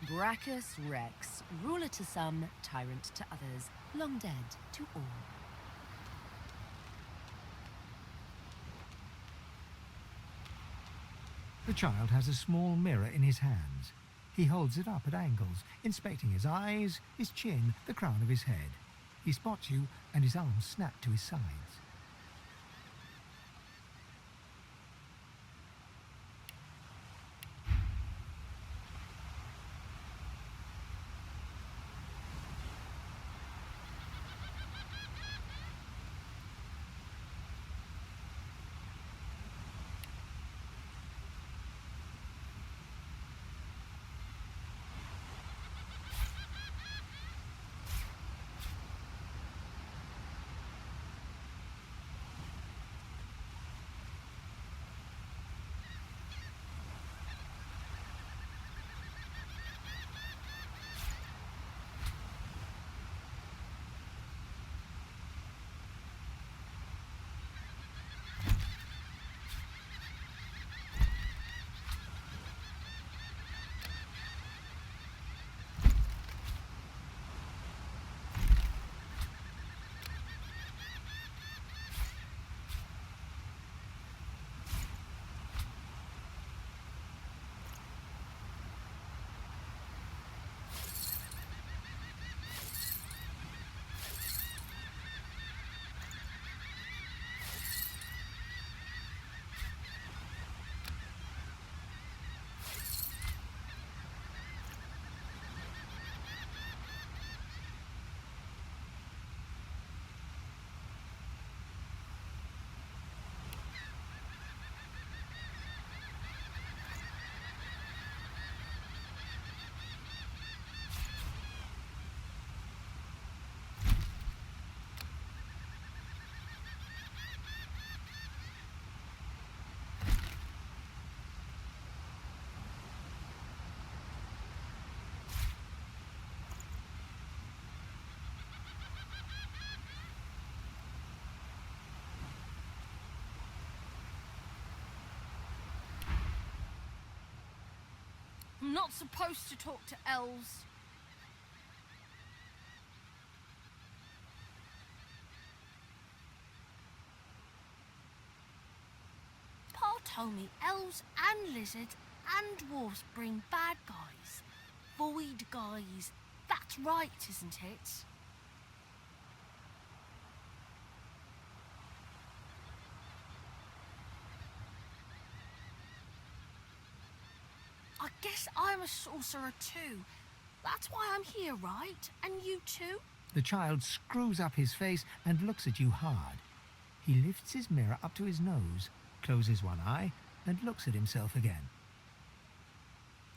Brachus Rex, ruler to some, tyrant to others, long dead to all. The child has a small mirror in his hands. He holds it up at angles, inspecting his eyes, his chin, the crown of his head. He spots you, and his arms snap to his sides. I'm not supposed to talk to elves. Pa told me elves and lizards and dwarves bring bad guys. Void guys. That's right, isn't it? I guess I'm a sorcerer too. That's why I'm here, right? And you too? The child screws up his face and looks at you hard. He lifts his mirror up to his nose, closes one eye, and looks at himself again.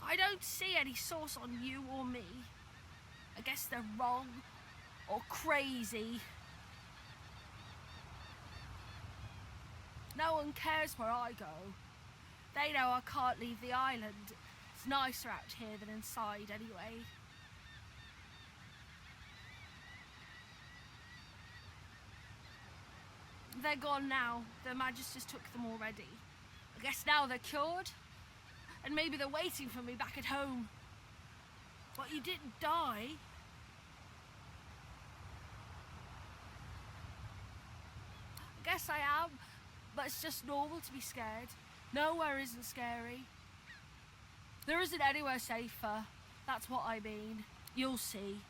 I don't see any source on you or me. I guess they're wrong or crazy. No one cares where I go. They know I can't leave the island. It's nicer out here than inside anyway. They're gone now. The Magisters took them already. I guess now they're cured. And maybe they're waiting for me back at home. But you didn't die. I guess I am, but it's just normal to be scared. Nowhere isn't scary. There isn't anywhere safer. That's what I mean. You'll see.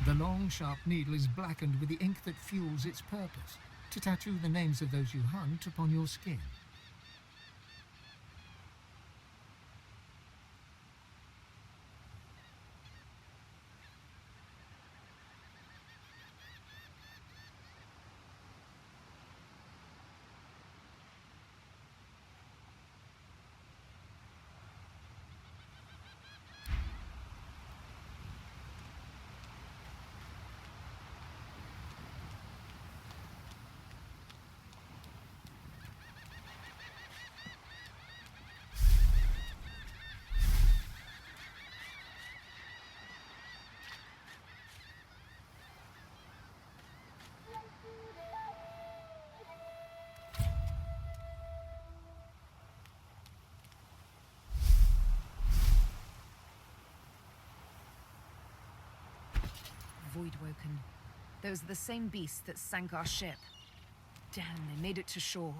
The long, sharp needle is blackened with the ink that fuels its purpose, to tattoo the names of those you hunt upon your skin. Voidwoken. Those are the same beasts that sank our ship. Damn, they made it to shore.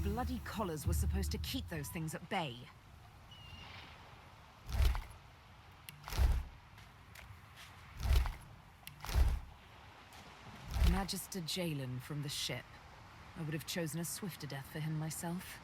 Bloody collars were supposed to keep those things at bay. Magister Jalen from the ship. I would have chosen a swifter death for him myself.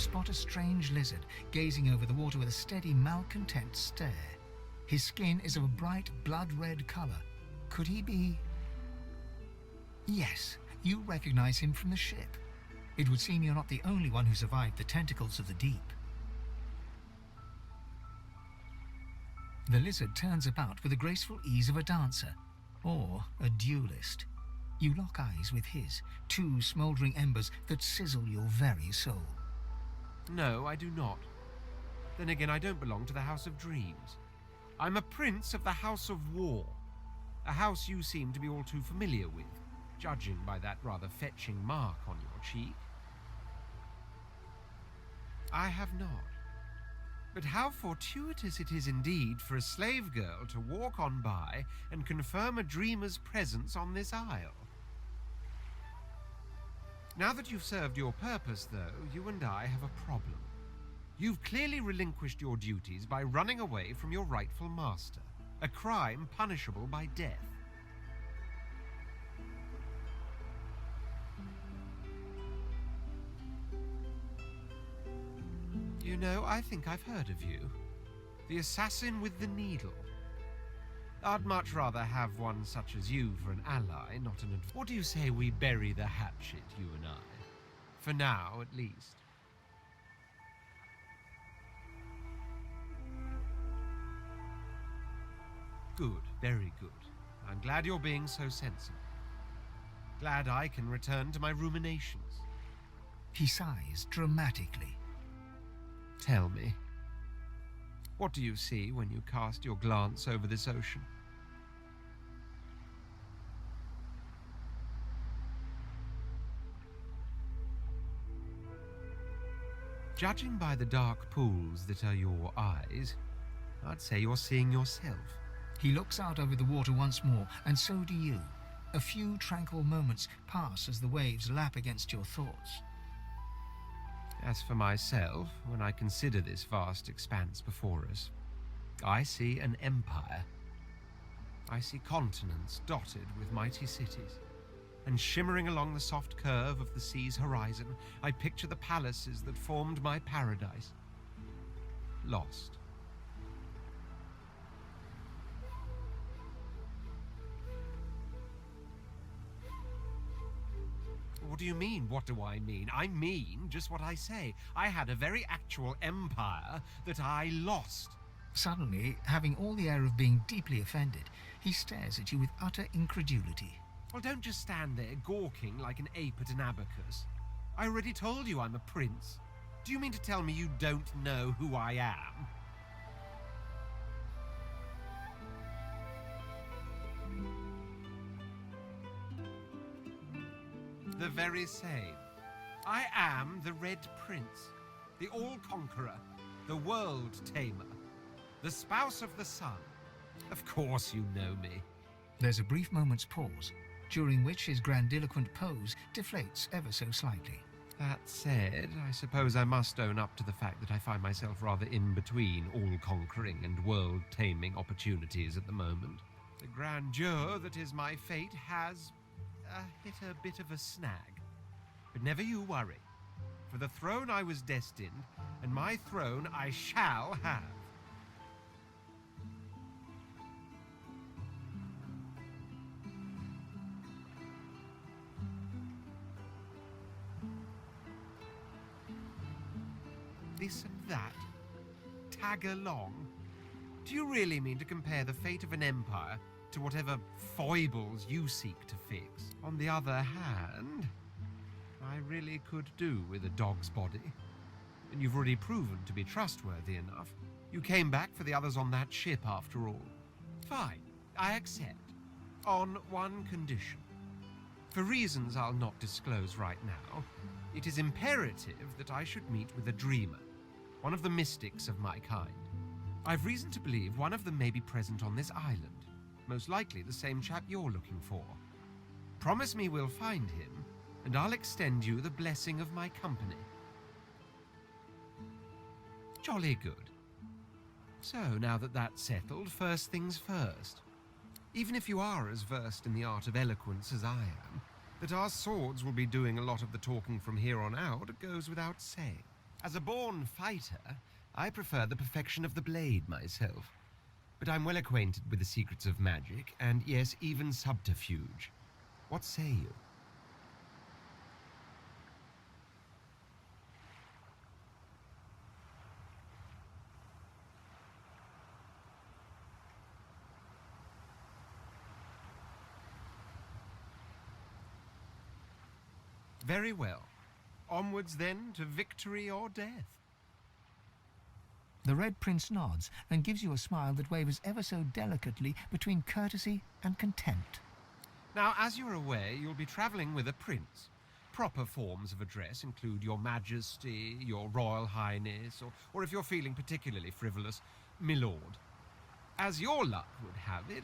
spot a strange lizard gazing over the water with a steady, malcontent stare. His skin is of a bright, blood-red colour. Could he be... Yes, you recognize him from the ship. It would seem you're not the only one who survived the tentacles of the deep. The lizard turns about with the graceful ease of a dancer, or a duelist. You lock eyes with his, two smouldering embers that sizzle your very soul. No, I do not. Then again, I don't belong to the House of Dreams. I'm a prince of the House of War, a house you seem to be all too familiar with, judging by that rather fetching mark on your cheek. I have not. But how fortuitous it is indeed for a slave girl to walk on by and confirm a dreamer's presence on this isle. Now that you've served your purpose, though, you and I have a problem. You've clearly relinquished your duties by running away from your rightful master, a crime punishable by death. You know, I think I've heard of you. The assassin with the needle. I'd much rather have one such as you for an ally, not an What do you say we bury the hatchet, you and I? For now, at least. Good, very good. I'm glad you're being so sensible. Glad I can return to my ruminations. He sighs dramatically. Tell me, what do you see when you cast your glance over this ocean? Judging by the dark pools that are your eyes, I'd say you're seeing yourself. He looks out over the water once more, and so do you. A few tranquil moments pass as the waves lap against your thoughts. As for myself, when I consider this vast expanse before us, I see an empire. I see continents dotted with mighty cities, and shimmering along the soft curve of the sea's horizon, I picture the palaces that formed my paradise. Lost. What do you mean, what do I mean? I mean just what I say. I had a very actual empire that I lost. Suddenly, having all the air of being deeply offended, he stares at you with utter incredulity. Well, don't just stand there gawking like an ape at an abacus. I already told you I'm a prince. Do you mean to tell me you don't know who I am? The very same. I am the Red Prince, the All-Conqueror, the World-Tamer, the spouse of the sun. Of course you know me. There's a brief moment's pause, during which his grandiloquent pose deflates ever so slightly. That said, I suppose I must own up to the fact that I find myself rather in between all-conquering and world-taming opportunities at the moment. The grandeur that is my fate has hit a bit of a snag. But never you worry. For the throne I was destined, and my throne I shall have. This and that. Tag along. Do you really mean to compare the fate of an empire to whatever foibles you seek to fix? On the other hand, I really could do with a dog's body. And you've already proven to be trustworthy enough. You came back for the others on that ship after all. Fine, I accept. On one condition. For reasons I'll not disclose right now, it is imperative that I should meet with a dreamer, one of the mystics of my kind. I've reason to believe one of them may be present on this island, most likely the same chap you're looking for. Promise me we'll find him, and I'll extend you the blessing of my company. Jolly good. So, now that that's settled, first things first. Even if you are as versed in the art of eloquence as I am, that our swords will be doing a lot of the talking from here on out goes without saying. As a born fighter, I prefer the perfection of the blade myself. But I'm well acquainted with the secrets of magic, and yes, even subterfuge. What say you? Very well. Onwards then to victory or death. The Red Prince nods and gives you a smile that wavers ever so delicately between courtesy and contempt. Now, as you're aware, you'll be travelling with a prince. Proper forms of address include Your Majesty, Your Royal Highness, or if you're feeling particularly frivolous, Milord. As your luck would have it,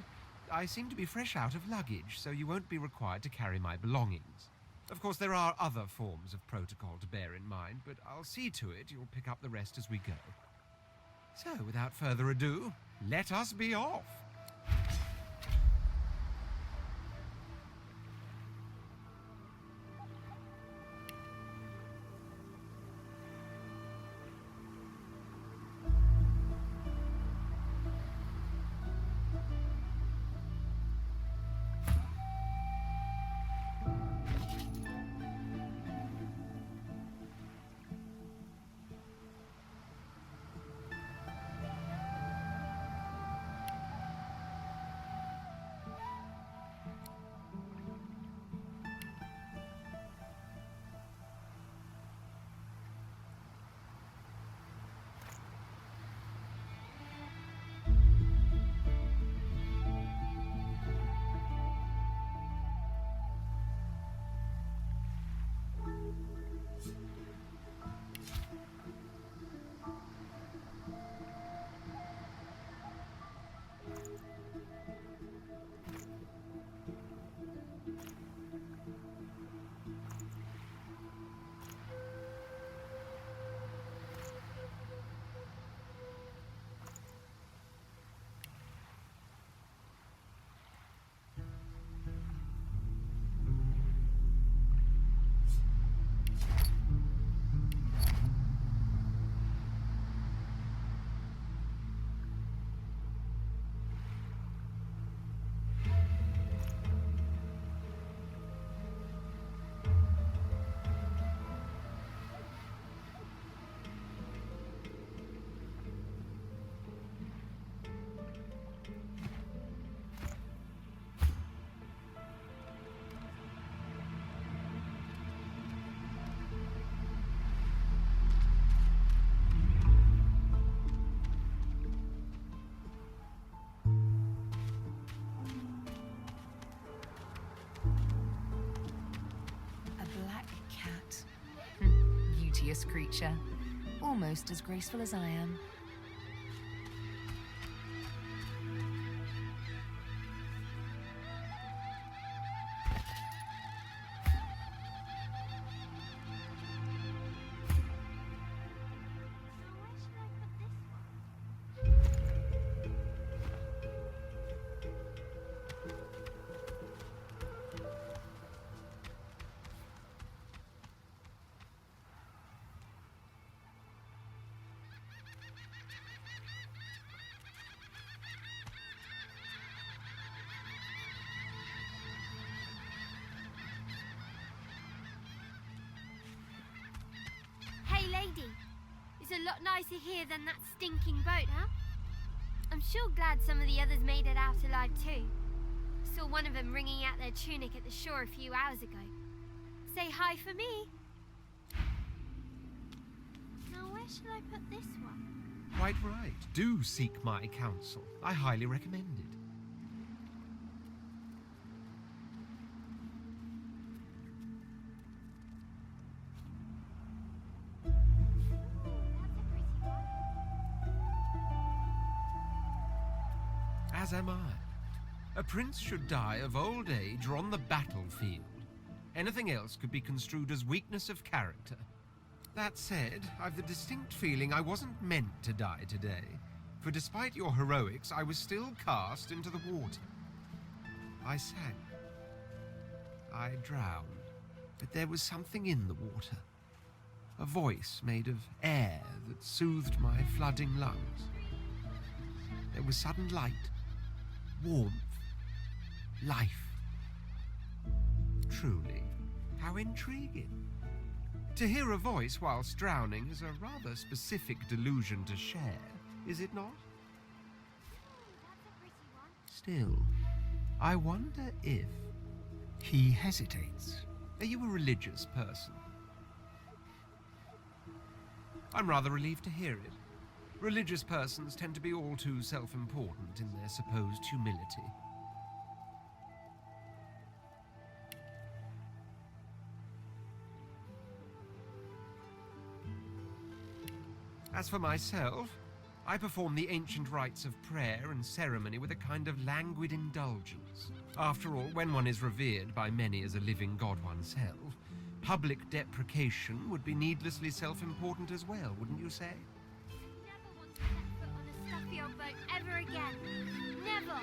I seem to be fresh out of luggage, so you won't be required to carry my belongings. Of course, there are other forms of protocol to bear in mind, but I'll see to it you'll pick up the rest as we go. So, without further ado, let us be off. Beauteous creature, almost as graceful as I am. Lady, it's a lot nicer here than that stinking boat, huh? I'm sure glad some of the others made it out alive too. Saw one of them wringing out their tunic at the shore a few hours ago. Say hi for me. Now where shall I put this one? Quite right. Do seek my counsel. I highly recommend it. As am I. A prince should die of old age or on the battlefield. Anything else could be construed as weakness of character. That said, I've the distinct feeling I wasn't meant to die today, for despite your heroics, I was still cast into the water. I sank. I drowned, but there was something in the water. a voice made of air that soothed my flooding lungs. There was sudden light, warmth, life. Truly, how intriguing. To hear a voice whilst drowning is a rather specific delusion to share, is it not? That's a pretty one. Still, I wonder if... He hesitates. Are you a religious person? I'm rather relieved to hear it. Religious persons tend to be all too self-important in their supposed humility. As for myself, I perform the ancient rites of prayer and ceremony with a kind of languid indulgence. After all, when one is revered by many as a living god oneself, public deprecation would be needlessly self-important as well, wouldn't you say? Never want to set foot on a stuffier boat ever again. Never.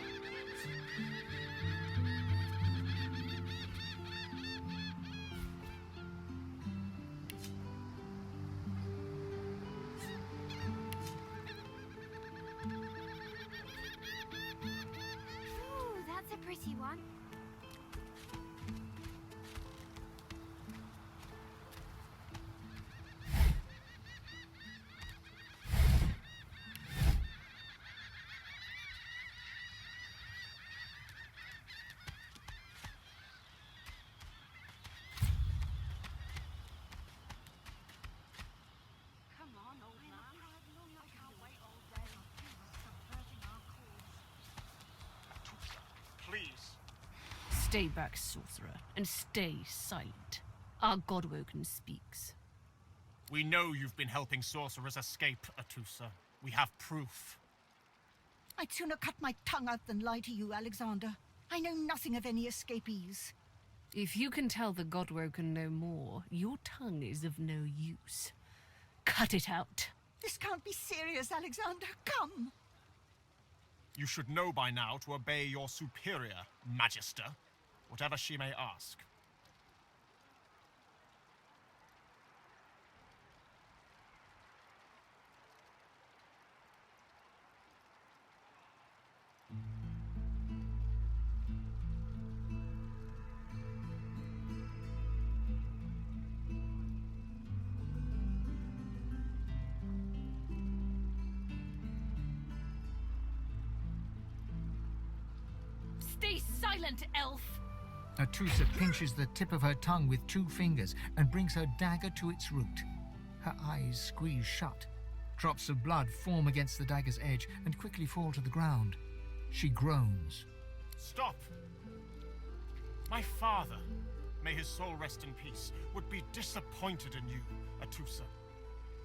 Ooh, that's a pretty one. Come on, old man. I can't wait all day. Subverting our cause. Please. Stay back, sorcerer, and stay silent. Our Godwoken speaks. We know you've been helping sorcerers escape, Atusa. We have proof. I'd sooner cut my tongue out than lie to you, Alexander. I know nothing of any escapees. If you can tell the Godwoken no more, your tongue is of no use. Cut it out. This can't be serious, Alexander. Come. You should know by now to obey your superior, Magister, whatever she may ask. Stay silent, elf! Atusa pinches the tip of her tongue with 2 fingers and brings her dagger to its root. Her eyes squeeze shut. Drops of blood form against the dagger's edge and quickly fall to the ground. She groans. Stop! My father, may his soul rest in peace, would be disappointed in you, Atusa.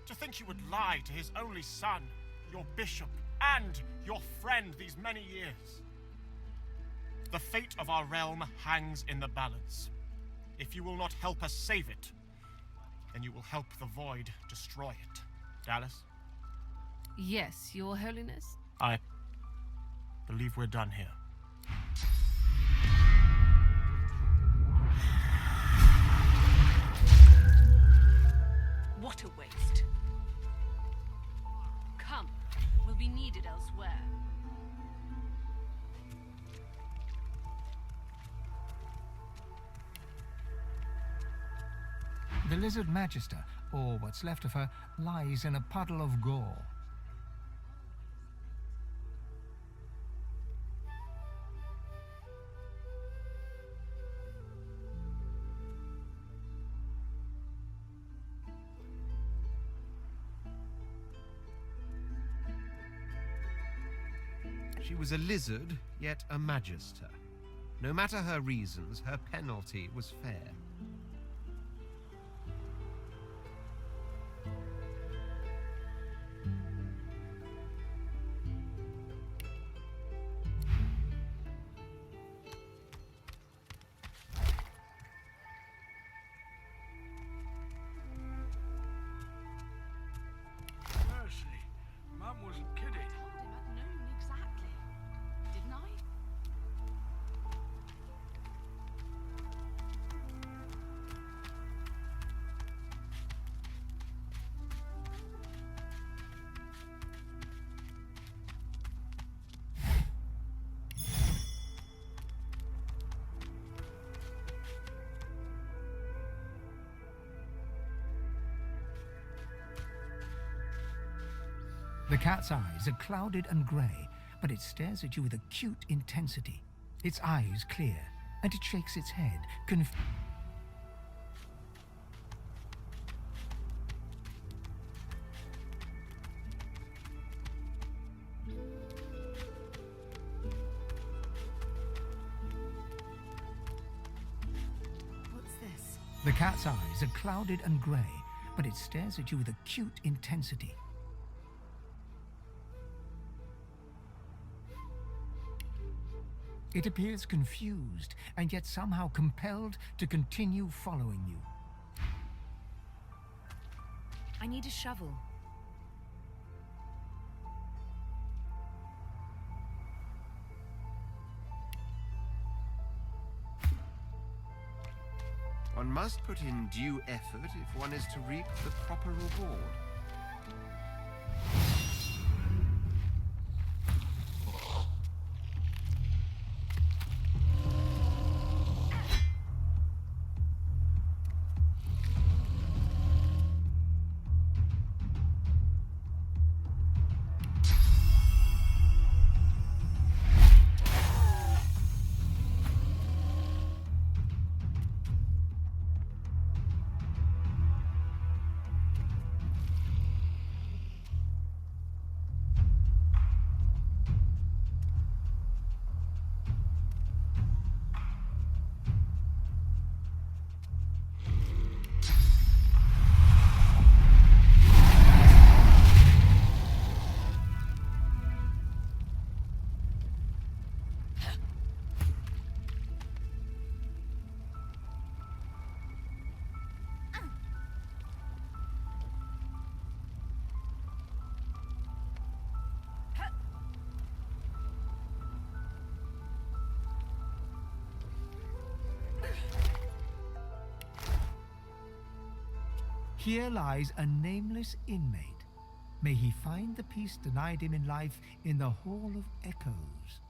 To think you would lie to his only son, your bishop, and your friend these many years. The fate of our realm hangs in the balance. If you will not help us save it, then you will help the Void destroy it. Dallas? Yes, your holiness? I believe we're done here. What a waste. Come, we'll be needed elsewhere. The Lizard Magister, or what's left of her, lies in a puddle of gore. She was a lizard, yet a magister. No matter her reasons, her penalty was fair. Mercy, Mum wasn't kidding. Told him I'd known exactly. Didn't I? The cat's eyes are clouded and grey, but it stares at you with acute intensity. Its eyes clear, and it shakes its head, What's this? The cat's eyes are clouded and grey, but it stares at you with acute intensity. It appears confused, and yet somehow compelled to continue following you. I need a shovel. One must put in due effort if one is to reap the proper reward. Here lies a nameless inmate. May he find the peace denied him in life in the Hall of Echoes.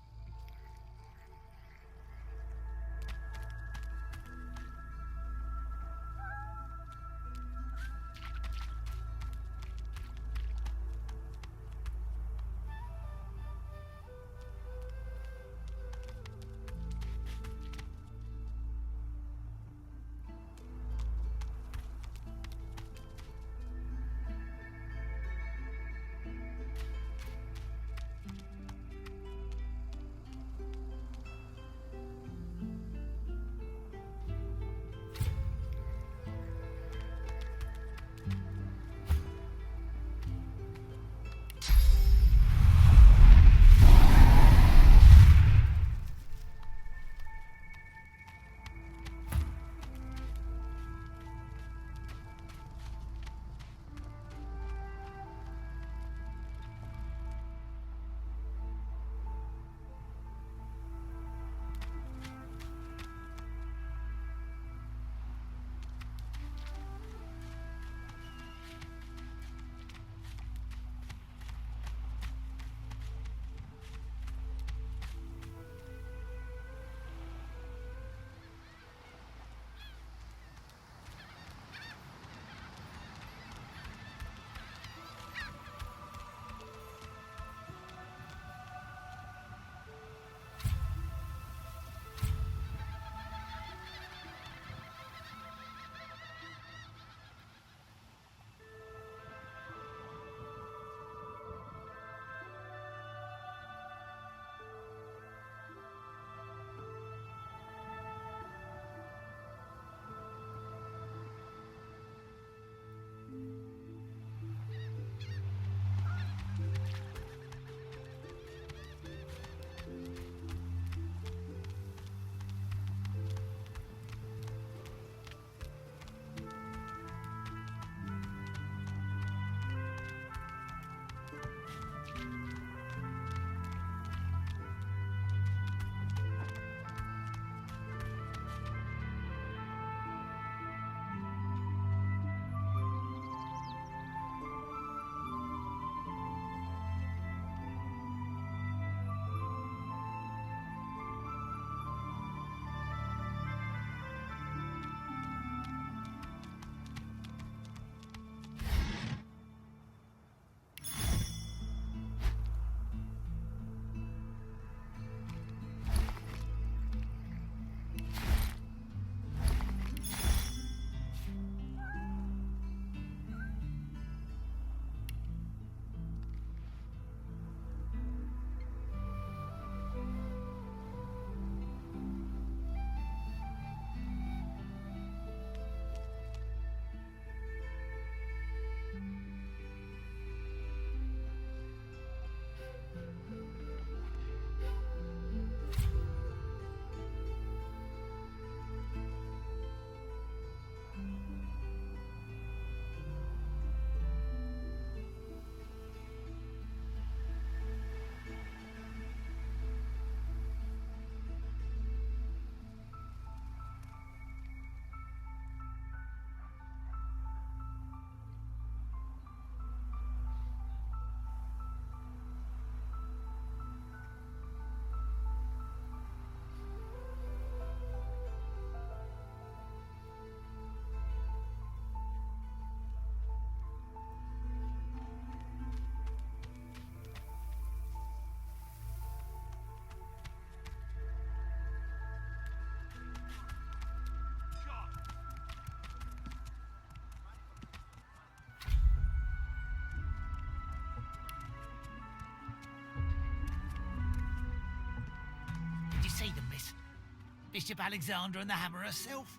Bishop Alexander and the Hammer herself.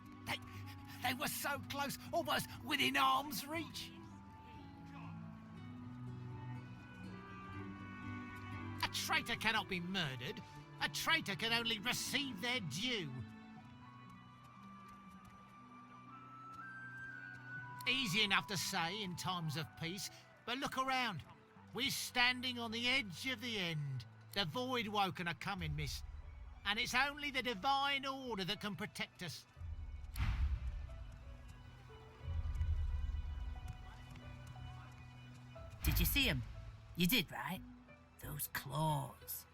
They were so close, almost within arm's reach. A traitor cannot be murdered. A traitor can only receive their due. Easy enough to say in times of peace, but look around. We're standing on the edge of the end. The void woken are coming, miss. And it's only the divine order that can protect us. Did you see him? You did, right? Those claws.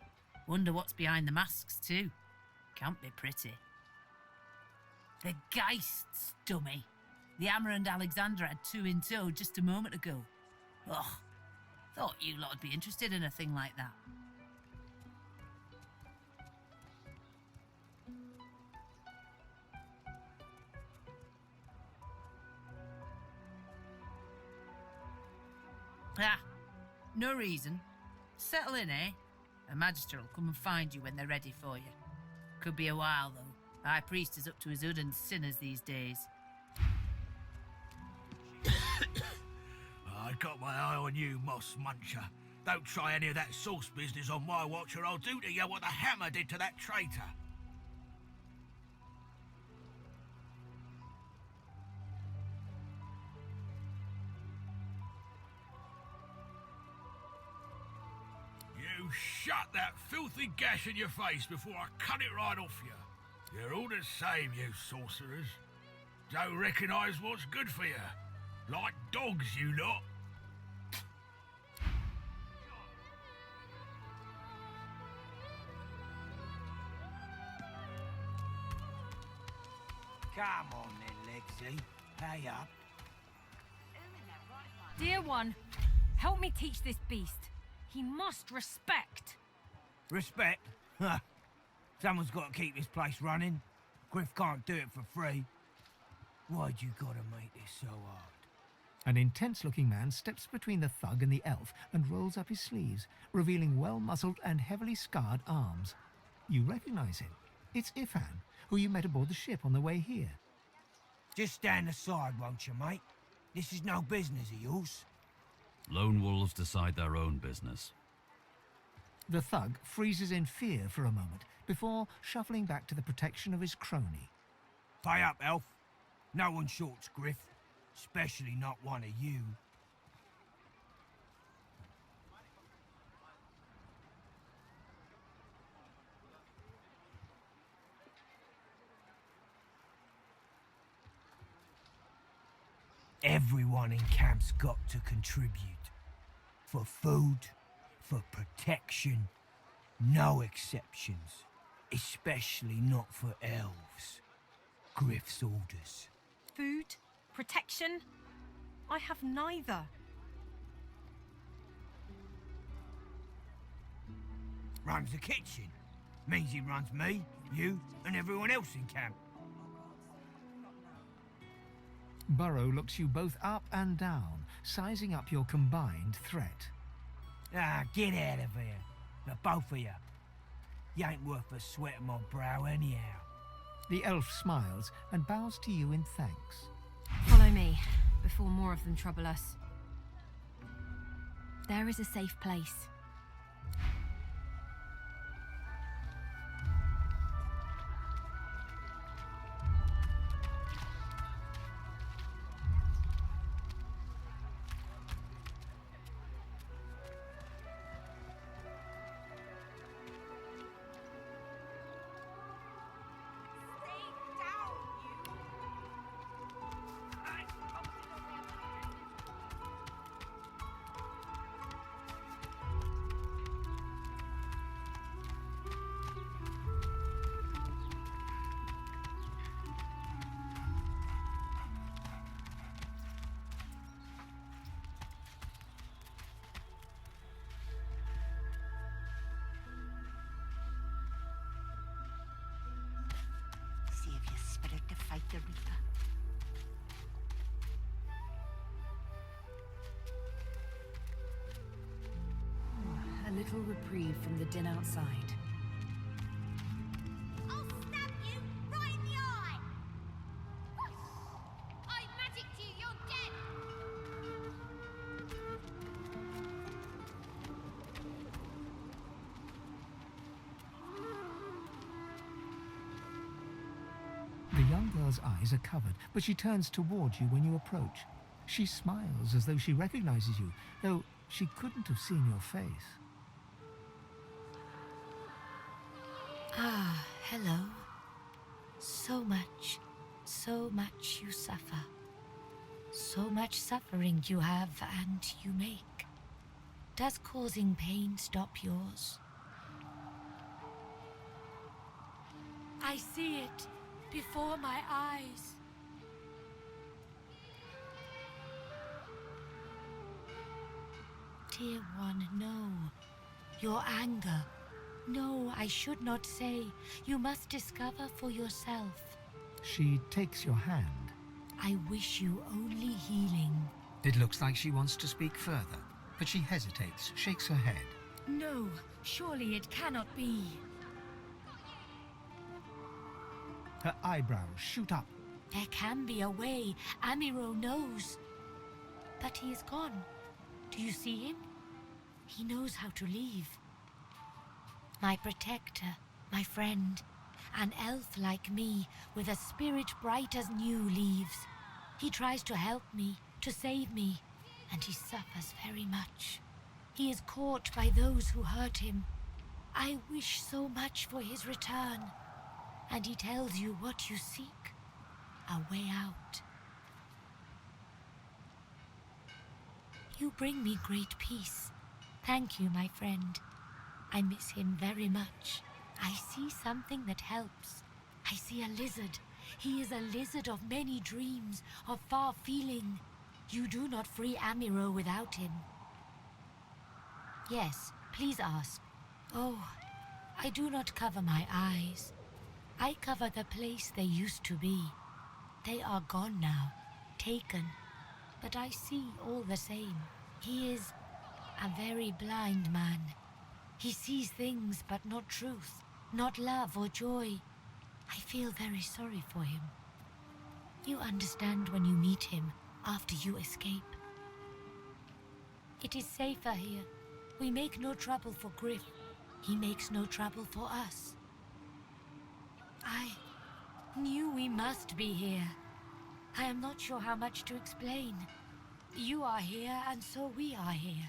Wonder what's behind the masks, too. Can't be pretty. The Geists, dummy. The Hammer and Alexander had two in tow just a moment ago. Ugh. Thought you lot would be interested in a thing like that. Ah, no reason. Settle in, eh? A magister will come and find you when they're ready for you. Could be a while, though. High priest is up to his hood and sinners these days. I got my eye on you, Moss Muncher. Don't try any of that sauce business on my watch or I'll do to you what the Hammer did to that traitor. You shut that filthy gash in your face before I cut it right off you. You're all the same, you sorcerers. Don't recognise what's good for you. Like dogs, you lot. Come on then, Lexi. Pay up. Dear one, help me teach this beast. He must respect. Respect? Huh. Someone's got to keep this place running. Griff can't do it for free. Why'd you gotta make this so hard? An intense-looking man steps between the thug and the elf and rolls up his sleeves, revealing well-muscled and heavily scarred arms. You recognize him. It's Ifan, who you met aboard the ship on the way here. Just stand aside, won't you, mate? This is no business of yours. Lone wolves decide their own business. The thug freezes in fear for a moment before shuffling back to the protection of his crony. Pay up, elf. No one shorts Griff, especially not one of you. Everyone in camp's got to contribute. For food, for protection, no exceptions. Especially not for elves. Griff's orders. Food? Protection? I have neither. Runs the kitchen. Means he runs me, you, and everyone else in camp. Burrow looks you both up and down, sizing up your combined threat. Ah, get out of here. The both of you. You ain't worth a sweat on my brow anyhow. The elf smiles and bows to you in thanks. Follow me, before more of them trouble us. There is a safe place. Save your spirit to fight the Reaper. A little reprieve from the din outside. I'll stab you! young girl's eyes are covered, but she turns towards you when you approach. She smiles as though she recognizes you, though she couldn't have seen your face. Ah, hello. So much you suffer. So much suffering you have and you make. Does causing pain stop yours? I see it before my eyes. Dear one, no. Your anger. No, I should not say. You must discover for yourself. She takes your hand. I wish you only healing. It looks like she wants to speak further, but she hesitates, shakes her head. No, surely it cannot be. Her eyebrows shoot up. There can be a way. Amiro knows. But he is gone. Do you see him? He knows how to leave. My protector, my friend, an elf like me, with a spirit bright as new leaves. He tries to help me, to save me, and he suffers very much. He is caught by those who hurt him. I wish so much for his return. And he tells you what you seek, a way out. You bring me great peace. Thank you, my friend. I miss him very much. I see something that helps. I see a lizard. He is a lizard of many dreams, of far feeling. You do not free Amiro without him. Yes, please ask. Oh, I do not cover my eyes. I cover the place they used to be. They are gone now, taken. But I see all the same. He is a very blind man. He sees things but not truth, not love or joy. I feel very sorry for him. You understand when you meet him after you escape. It is safer here. We make no trouble for Griff. He makes no trouble for us. I knew we must be here. I am not sure how much to explain. You are here, and so we are here.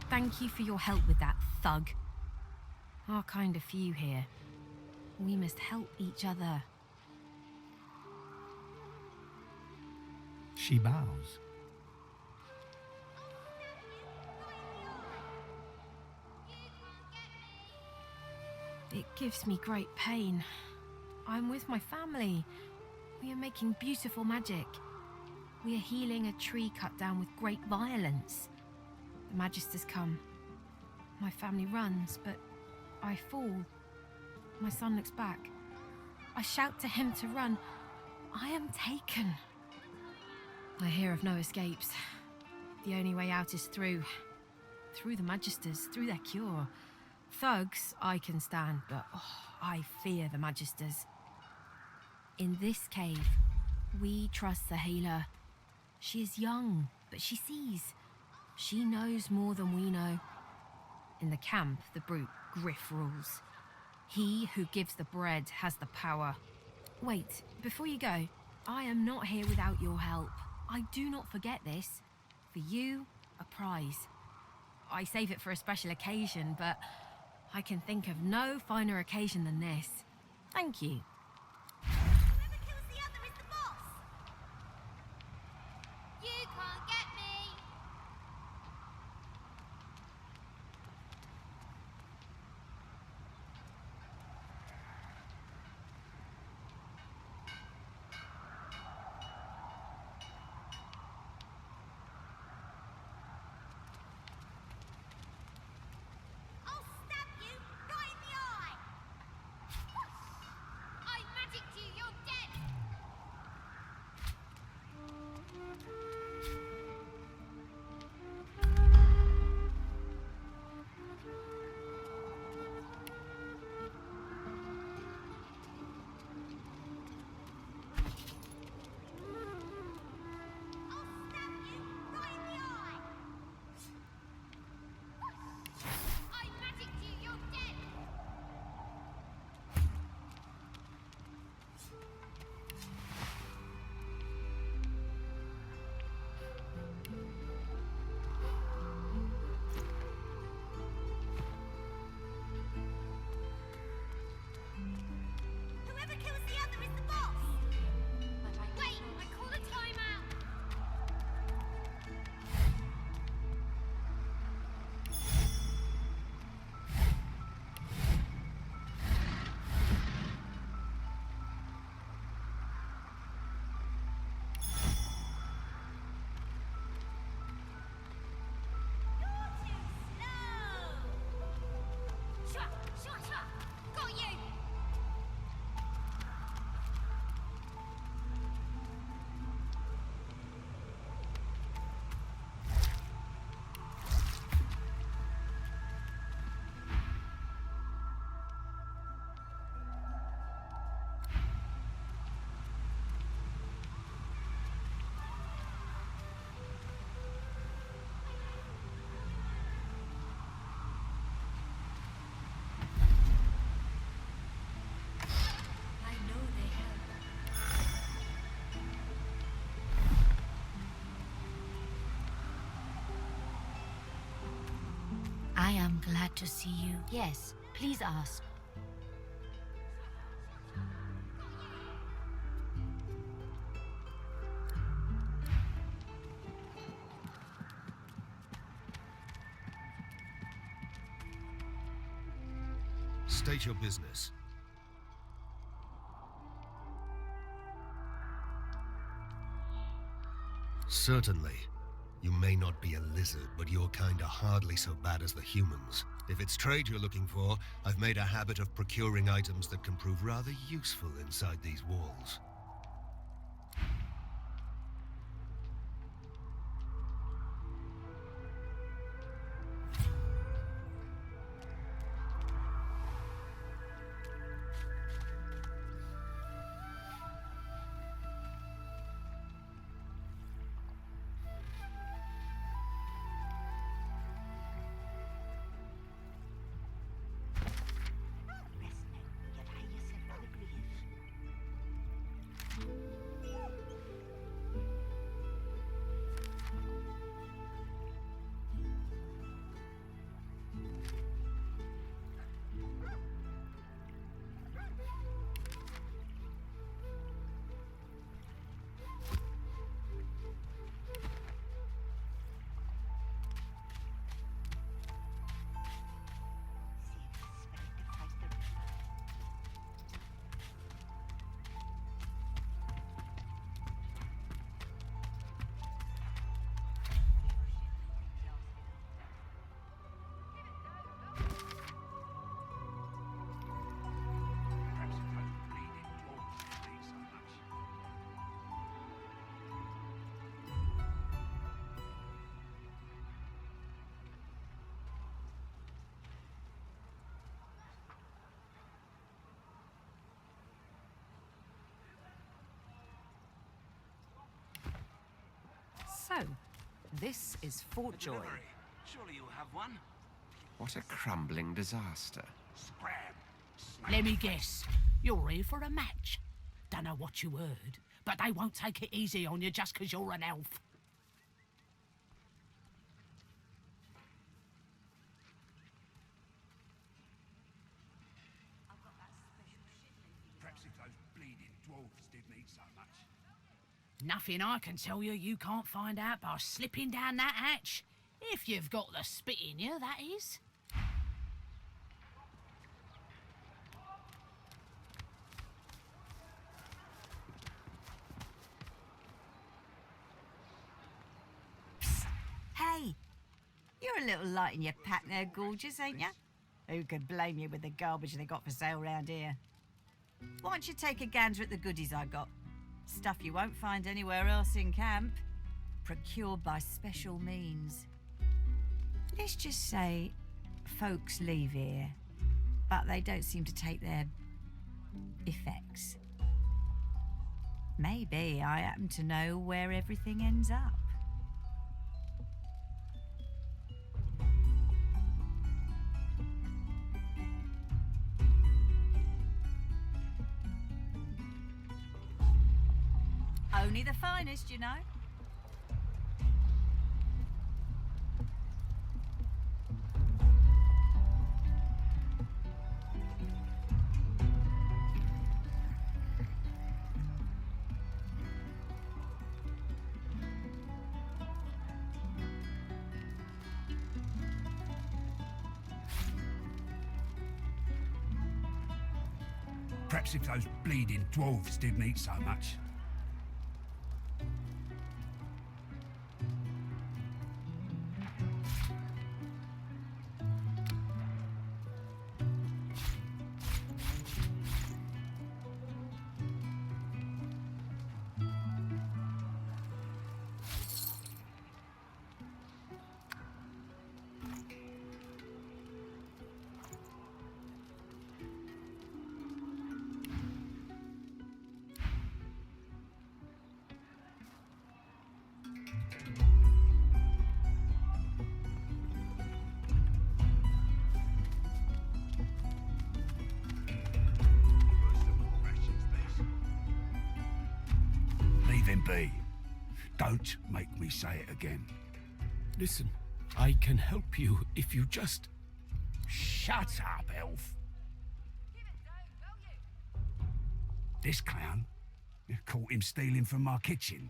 Thank you for your help with that, thug. Our kind of few here. We must help each other. She bows. It gives me great pain. I'm with my family. We are making beautiful magic. We are healing a tree cut down with great violence. The Magisters come. My family runs, but I fall. My son looks back. I shout to him to run. I am taken. I hear of no escapes. The only way out is through the Magisters, through their cure. Thugs I can stand, but I fear the Magisters. In this cave, we trust the healer. She is young, but she sees. She knows more than we know. In the camp, the brute Griff rules. He who gives the bread has the power. Wait, before you go, I am not here without your help. I do not forget this. For you, a prize. I save it for a special occasion, but I can think of no finer occasion than this. Thank you. Whoever kills the other is the boss! You can't get me! I'll stab you right in the eye! I am glad to see you. Yes, please ask. State your business. Certainly. You may not be a lizard, but you're kinda hardly so bad as the humans. If it's trade you're looking for, I've made a habit of procuring items that can prove rather useful inside these walls. So, this is Fort Joy. Surely you'll have one. What a crumbling disaster. Let me guess. You're here for a match. Don't know what you heard, but they won't take it easy on you just 'cause you're an elf. Perhaps if those bleeding dwarves didn't eat so much. Nothing I can tell you you can't find out by slipping down that hatch. If you've got the spit in you, that is. Hey, you're a little light in your pack there, gorgeous, ain't ya? Who could blame you with the garbage they got for sale round here? Why don't you take a gander at the goodies I got? Stuff you won't find anywhere else in camp. Procured by special means. Let's just say folks leave here, but they don't seem to take their effects. Maybe I happen to know where everything ends up. Only the finest, you know. Perhaps if those bleeding dwarves didn't eat so much. Leave him be. Don't make me say it again. Listen, I can help you if you just Shut up, elf. This clown? Caught him stealing from my kitchen.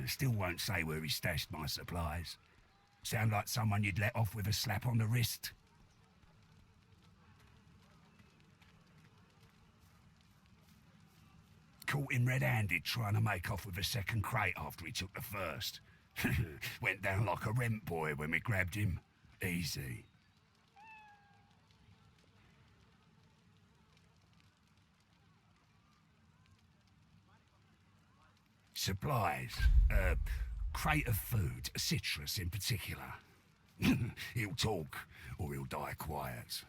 Still won't say where he stashed my supplies. Sound like someone you'd let off with a slap on the wrist. Caught him red-handed trying to make off with a second crate after he took the first. Went down like a rent boy when we grabbed him. Easy. Supplies. Crate of food, citrus in particular. He'll talk, or he'll die quiet.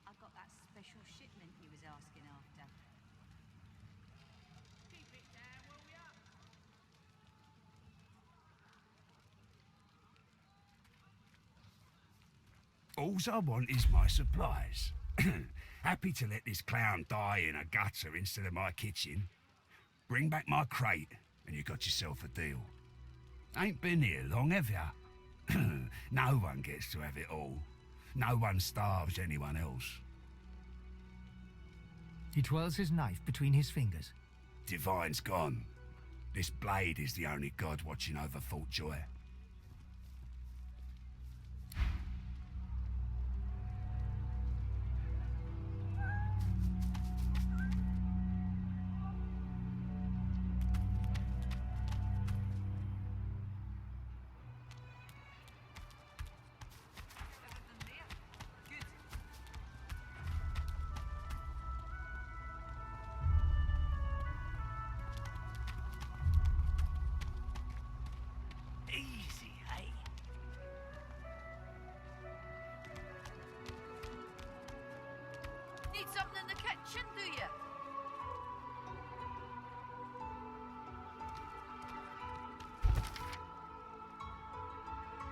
I got that special shipment you was asking after. Alls I want is my supplies. Happy to let this clown die in a gutter instead of my kitchen. Bring back my crate, and you got yourself a deal. Ain't been here long, have ya? No one gets to have it all. No one starves anyone else. He twirls his knife between his fingers. Divine's gone. This blade is the only god watching over Fort Joy. Easy, hey? Need something in the kitchen, do you?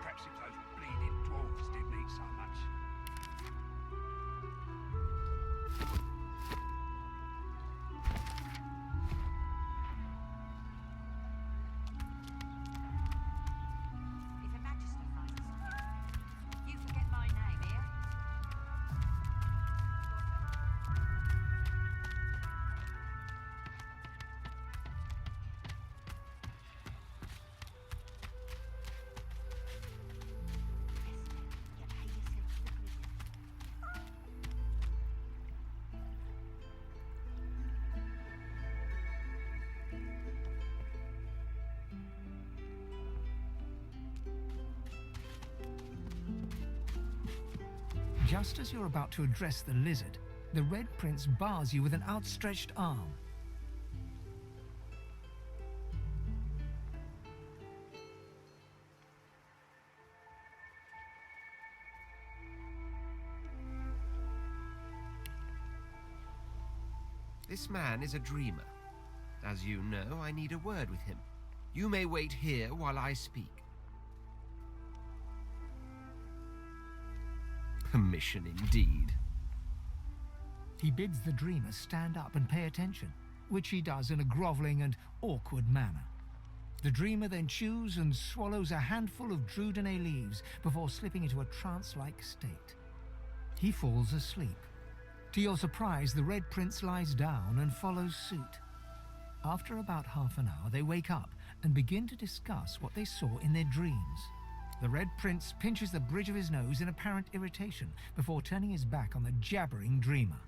Perhaps if those bleeding dwarves didn't eat so much. If Her Majesty finds us, you forget my name, here. Just as you're about to address the lizard, the Red Prince bars you with an outstretched arm. This man is a dreamer. As you know, I need a word with him. You may wait here while I speak. Permission indeed. He bids the dreamer stand up and pay attention, which he does in a grovelling and awkward manner. The dreamer then chews and swallows a handful of Drudene leaves before slipping into a trance-like state. He falls asleep. To your surprise, the Red Prince lies down and follows suit. After about half an hour, they wake up and begin to discuss what they saw in their dreams. The Red Prince pinches the bridge of his nose in apparent irritation before turning his back on the jabbering dreamer.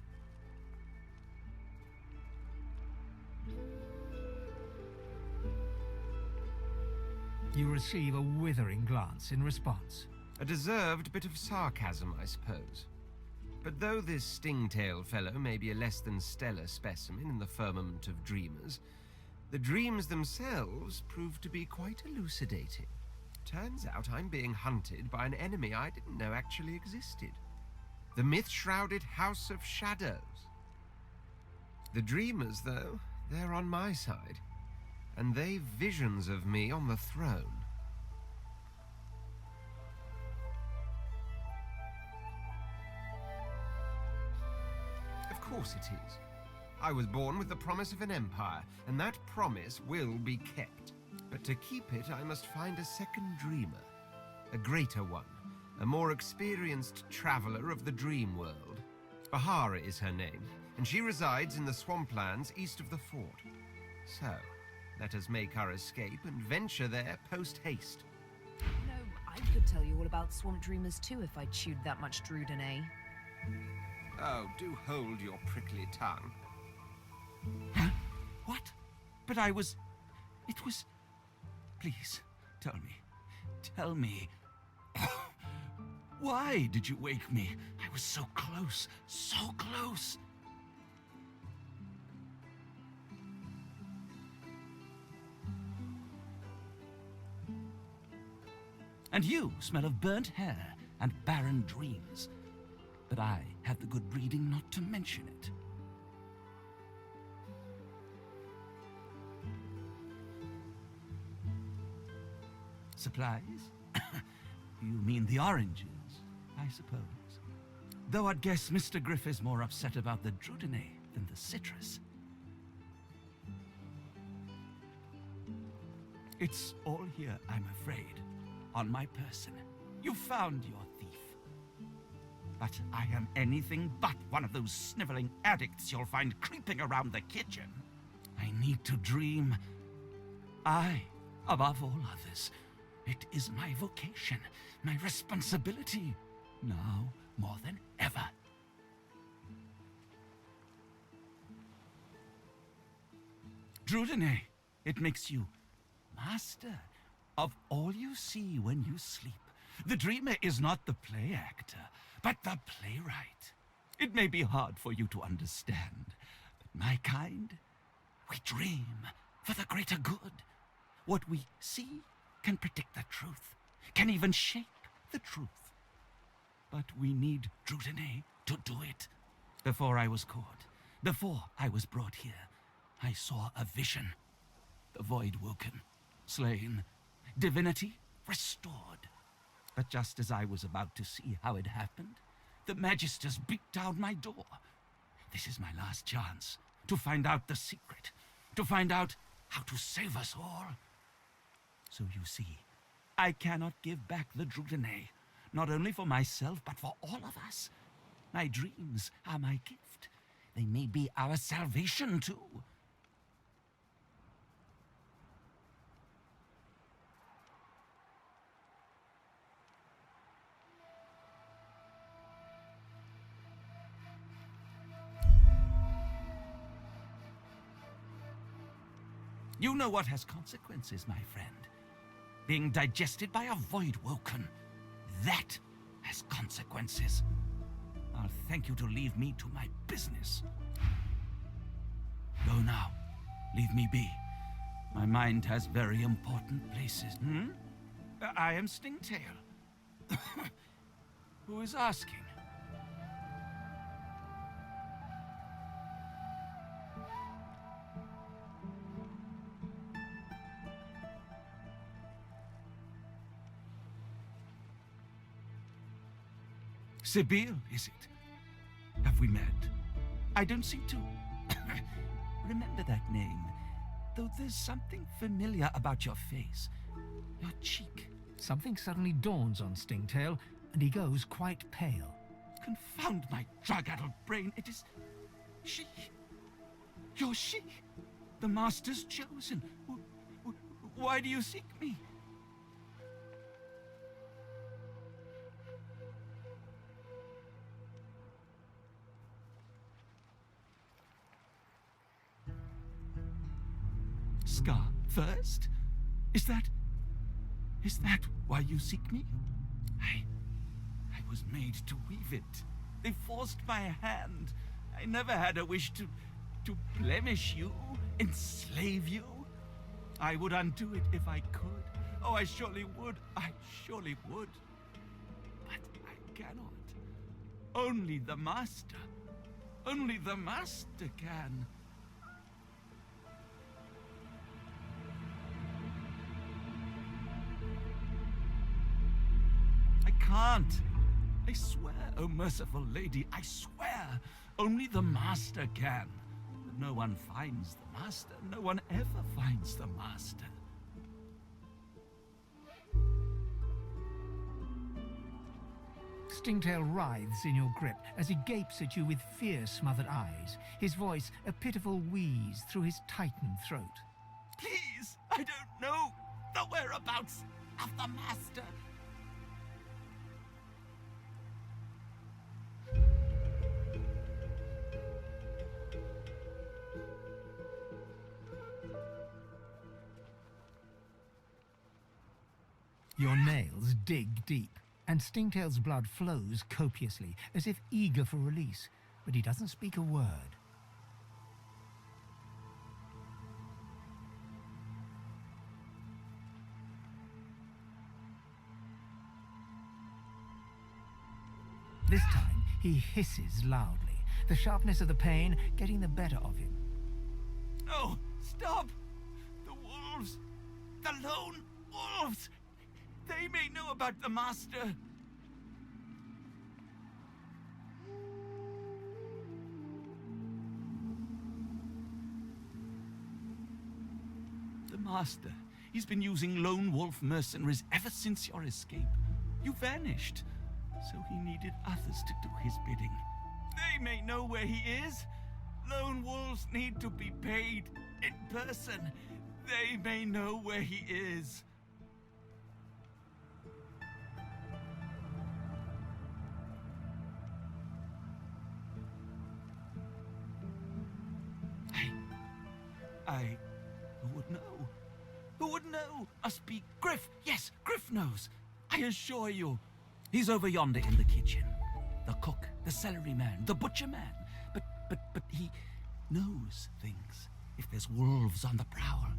You receive a withering glance in response. A deserved bit of sarcasm, I suppose. But though this stingtail fellow may be a less than stellar specimen in the firmament of dreamers, the dreams themselves prove to be quite elucidating. Turns out I'm being hunted by an enemy I didn't know actually existed. The myth-shrouded House of Shadows. The dreamers, though, they're on my side. And they've visions of me on the throne. Of course it is. I was born with the promise of an empire, and that promise will be kept. But to keep it, I must find a second dreamer. A greater one. a more experienced traveler of the dream world. Bahara is her name, and she resides in the swamplands east of the fort. So, let us make our escape and venture there post-haste. You know, I could tell you all about swamp dreamers too if I chewed that much Druidine. Oh, do hold your prickly tongue. Huh? What? But I was... It was... Please, tell me. Tell me. Why did you wake me? I was so close, so close. And you smell of burnt hair and barren dreams. But I had the good breeding not to mention it. Supplies? You mean the oranges, I suppose. Though I'd guess Mr. Griff is more upset about the Druidine than the citrus. It's all here, I'm afraid, on my person. You found your thief. But I am anything but one of those sniveling addicts you'll find creeping around the kitchen. I need to dream. I, above all others, it is my vocation, my responsibility, now more than ever. Druidine, it makes you master of all you see when you sleep. The dreamer is not the play actor, but the playwright. It may be hard for you to understand, but my kind, we dream for the greater good. What we see can predict the truth, can even shape the truth. But we need Druidine to do it. Before I was caught, before I was brought here, I saw a vision. The void woken, slain, divinity restored. But just as I was about to see how it happened, the Magisters beat down my door. This is my last chance to find out the secret, to find out how to save us all. So you see, I cannot give back the Druidine, not only for myself, but for all of us. My dreams are my gift. They may be our salvation, too. You know what has consequences, my friend. Being digested by a void woken. That has consequences. I'll thank you to leave me to my business. Go now. Leave me be. My mind has very important places. I am Stingtail. Who is asking? Sibyl, is it? Have we met? I don't seem to remember that name, though there's something familiar about your face, your cheek. Something suddenly dawns on Stingtail, and he goes quite pale. Confound my drug-addled brain, it is... she. You're she. The Master's chosen. Why do you seek me? Scar first? Is that why you seek me? I was made to weave it. They forced my hand. I never had a wish to blemish you, enslave you. I would undo it if I could. Oh, I surely would. I surely would. But I cannot. Only the Master. Only the Master can. I can't. I swear, oh merciful lady, I swear. Only the Master can. No one finds the Master. No one ever finds the Master. Stingtail writhes in your grip as he gapes at you with fear-smothered eyes, his voice a pitiful wheeze through his tightened throat. Please, I don't know the whereabouts of the Master. Your nails dig deep, and Stingtail's blood flows copiously, as if eager for release, but he doesn't speak a word. This time, he hisses loudly, the sharpness of the pain getting the better of him. No, stop! The wolves! The lone wolves! They may know about the Master. The Master, he's been using lone wolf mercenaries ever since your escape. You vanished, so he needed others to do his bidding. They may know where he is. Lone wolves need to be paid in person. They may know where he is. Who would know? Who would know? Must be Griff. Yes, Griff knows. I assure you. He's over yonder in the kitchen. The cook, the celery man, the butcher man. But he knows things. If there's wolves on the prowl,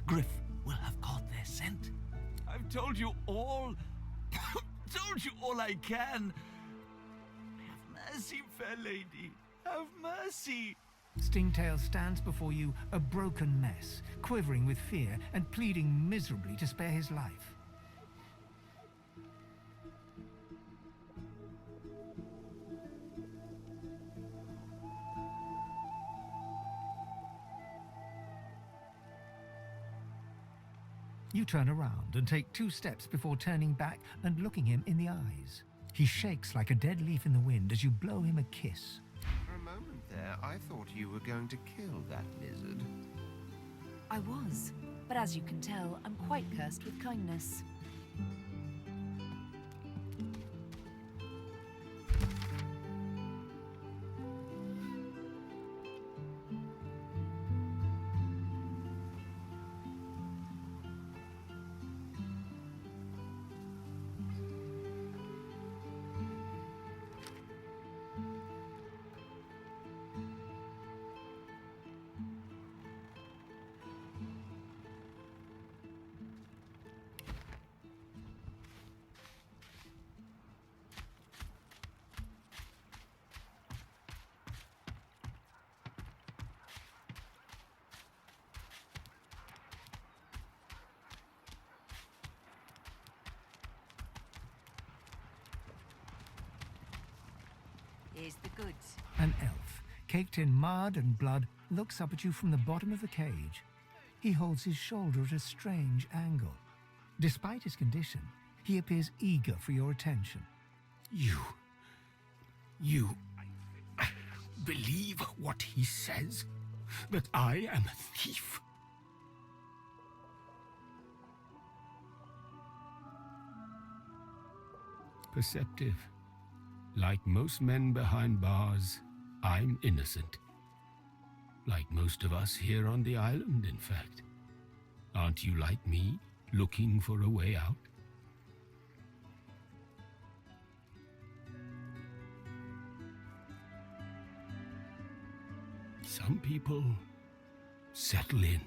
Griff will have caught their scent. I've told you all. Told you all I can. Have mercy, fair lady. Have mercy. Stingtail stands before you, a broken mess, quivering with fear and pleading miserably to spare his life. You turn around and take 2 steps before turning back and looking him in the eyes. He shakes like a dead leaf in the wind as you blow him a kiss. For a moment there, I thought you were going to kill that lizard. I was, but as you can tell, I'm quite cursed with kindness. Here's the goods. An elf, caked in mud and blood, looks up at you from the bottom of the cage. He holds his shoulder at a strange angle. Despite his condition, he appears eager for your attention. You believe what he says? That I am a thief? Perceptive. Like most men behind bars, I'm innocent. Like most of us here on the island, in fact. Aren't you like me, looking for a way out? Some people settle in.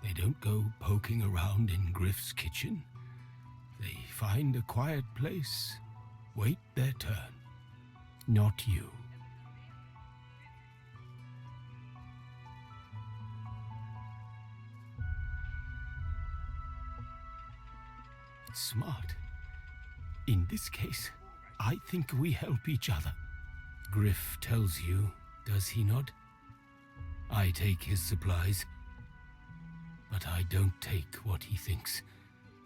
They don't go poking around in Griff's kitchen. They find a quiet place, wait their turn. Not you. Smart. In this case, I think we help each other. Griff tells you, does he not? I take his supplies, but I don't take what he thinks.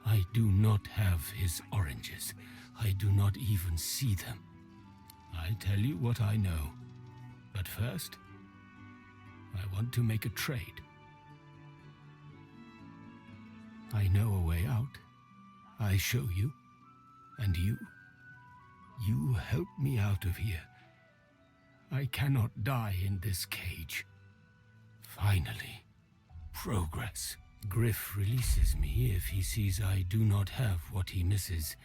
I do not have his oranges. I do not even see them. I tell you what I know. But first, I want to make a trade. I know a way out. I show you. And you help me out of here. I cannot die in this cage. Finally, progress. Griff releases me if he sees I do not have what he misses.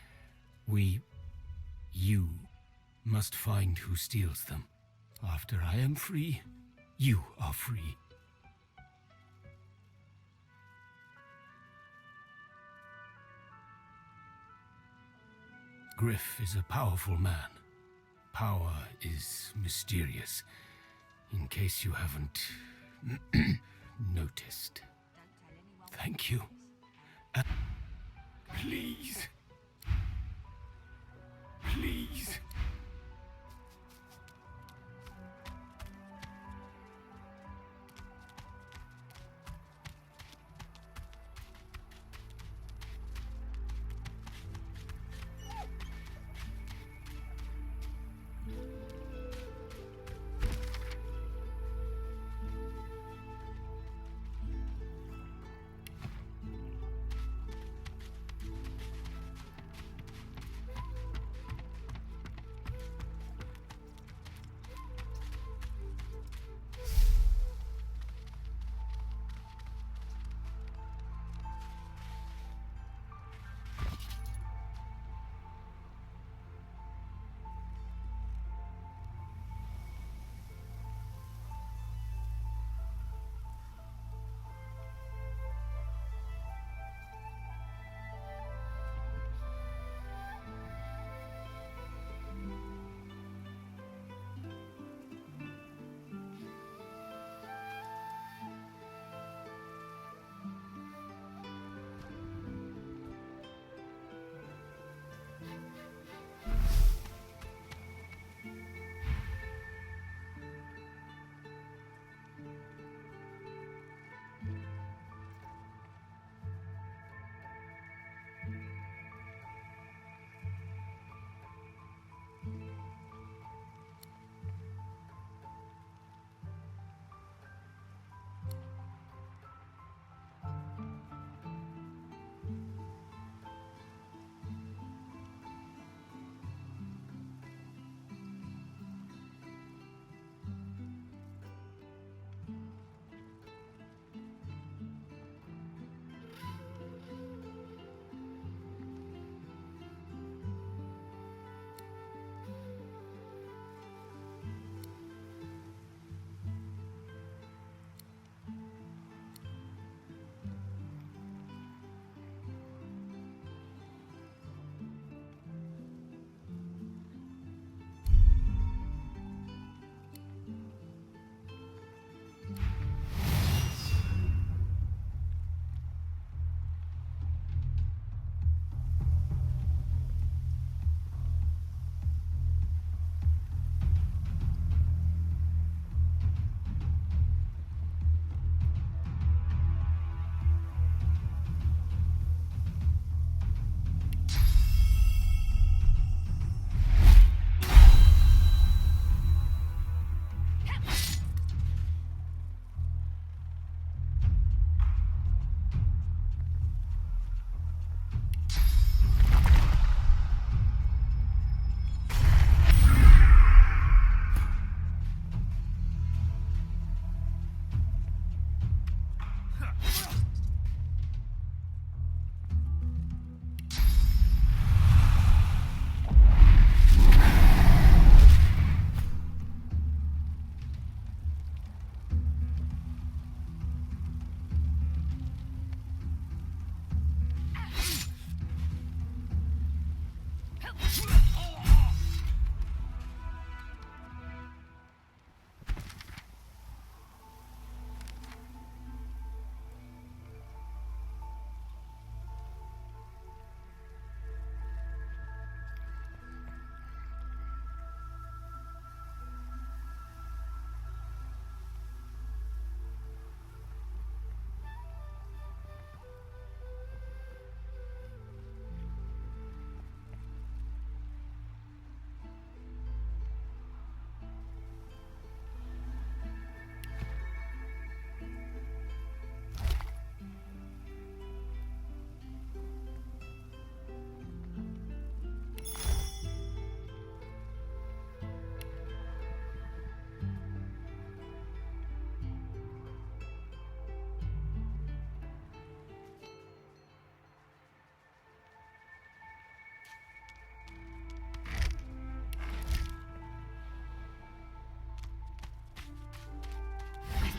You must find who steals them. After I am free, you are free. Griff is a powerful man. Power is mysterious, in case you haven't noticed. Thank you. Please. Please.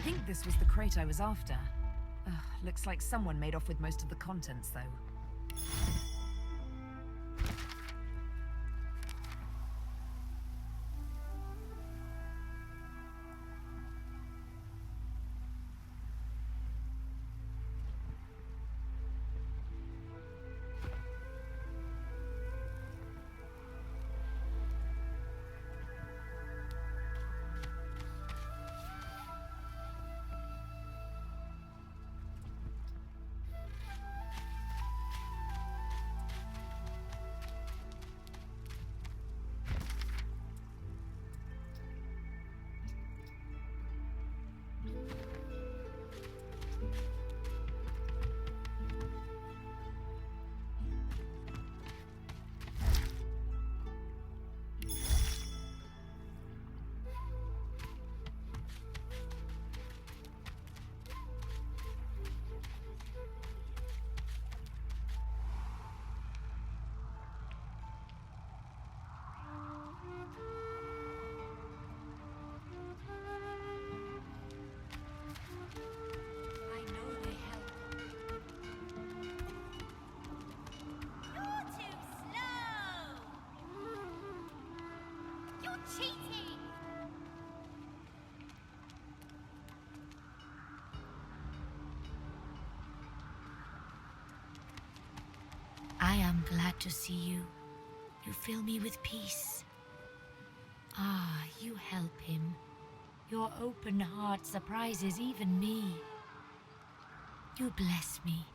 think this was the crate I was after. Looks like someone made off with most of the contents, though. Cheating! I am glad to see you. You fill me with peace. Ah, you help him. Your open heart surprises even me. You bless me.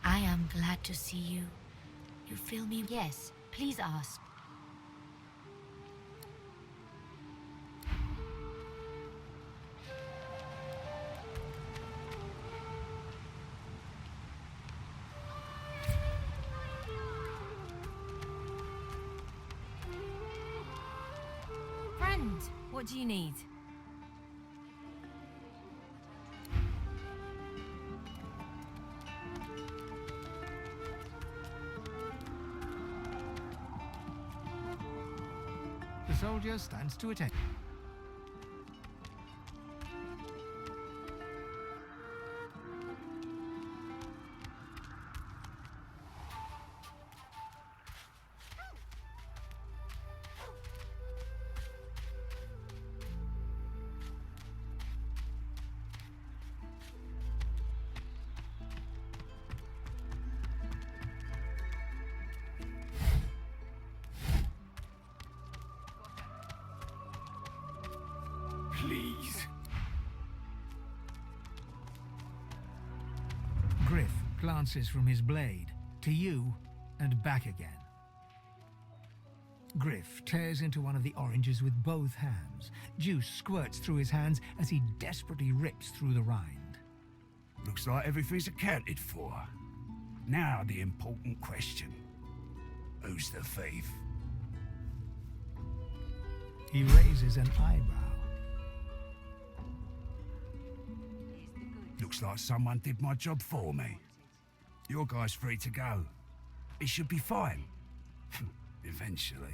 I am glad to see you. You fill me... Yes, please ask. Friend, what do you need? The soldier stands to attention. Please. Griff glances from his blade to you and back again. Griff tears into one of the oranges with both hands. Juice squirts through his hands as he desperately rips through the rind. Looks like everything's accounted for. Now the important question. Who's the thief? He raises an eyebrow. Looks like someone did my job for me. Your guy's free to go. He should be fine. Eventually.